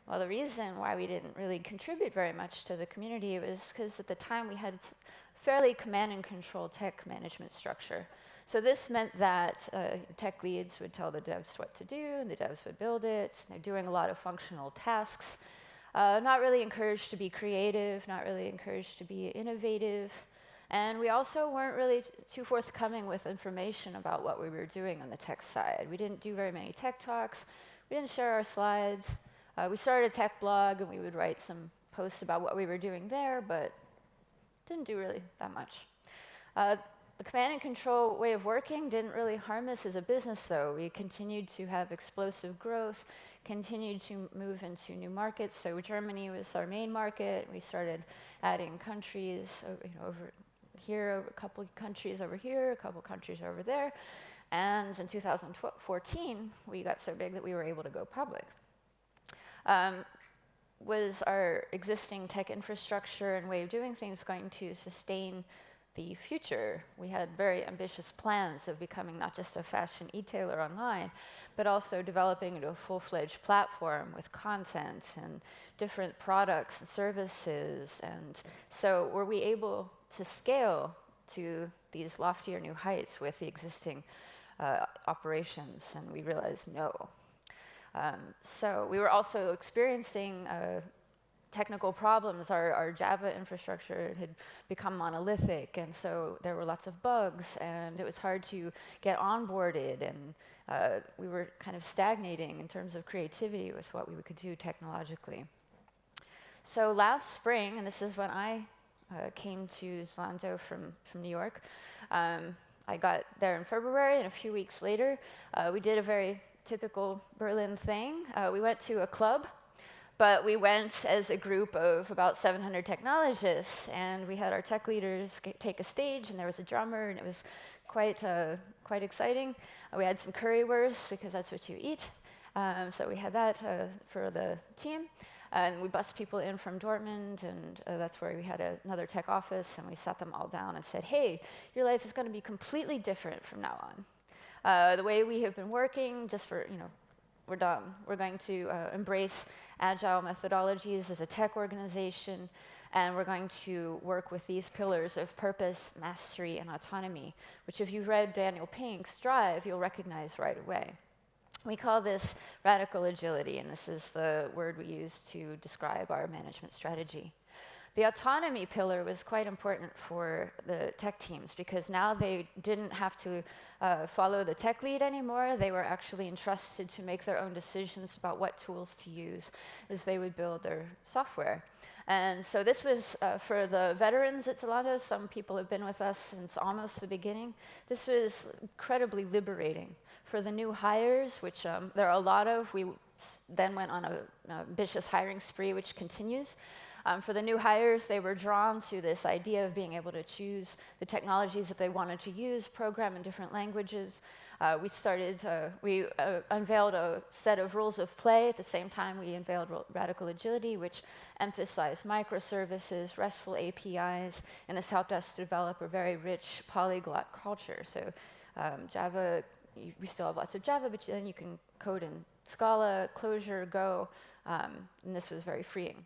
Well, the reason why we didn't really contribute very much to the community was because at the time we had fairly command and control tech management structure. So this meant that tech leads would tell the devs what to do, and the devs would build it. They're doing a lot of functional tasks. Not really encouraged to be creative, not really encouraged to be innovative. And we also weren't really too forthcoming with information about what we were doing on the tech side. We didn't do very many tech talks. We didn't share our slides. We started a tech blog, and we would write some posts about what we were doing there, but didn't do really that much. The command and control way of working didn't really harm us as a business, though. We continued to have explosive growth, continued to move into new markets. So Germany was our main market. We started adding countries over here, a couple of countries over here, a couple of countries over there. And in 2014, we got so big that we were able to go public. Was our existing tech infrastructure and way of doing things going to sustain the future? We had very ambitious plans of becoming not just a fashion e-tailer online, but also developing into a full-fledged platform with content and different products and services. And so were we able to scale to these loftier new heights with the existing operations? And we realized no. So we were also experiencing technical problems. Our Java infrastructure had become monolithic, and so there were lots of bugs, and it was hard to get onboarded, and we were kind of stagnating in terms of creativity with what we could do technologically. So last spring, and this is when I came to Zalando from New York, I got there in February, and a few weeks later, we did a very typical Berlin thing. We went to a club, but we went as a group of about 700 technologists, and we had our tech leaders take a stage, and there was a drummer, and it was quite exciting. We had some currywurst, because that's what you eat. So we had that for the team. And we bussed people in from Dortmund, and that's where we had another tech office, and we sat them all down and said, hey, your life is going to be completely different from now on. The way we have been working, just for, we're done. We're going to embrace Agile methodologies as a tech organization, and we're going to work with these pillars of purpose, mastery, and autonomy, which if you've read Daniel Pink's Drive, you'll recognize right away. We call this radical agility, and this is the word we use to describe our management strategy. The autonomy pillar was quite important for the tech teams, because now they didn't have to follow the tech lead anymore. They were actually entrusted to make their own decisions about what tools to use as they would build their software. And so this was for the veterans at Zalando. Some people have been with us since almost the beginning. This was incredibly liberating. For the new hires, which there are a lot of, we then went on an ambitious hiring spree, which continues. For the new hires, they were drawn to this idea of being able to choose the technologies that they wanted to use, program in different languages. We unveiled a set of rules of play. At the same time, we unveiled radical agility, which emphasized microservices, RESTful APIs, and this helped us develop a very rich polyglot culture. So Java, we still have lots of Java, but then you can code in Scala, Clojure, Go, and this was very freeing.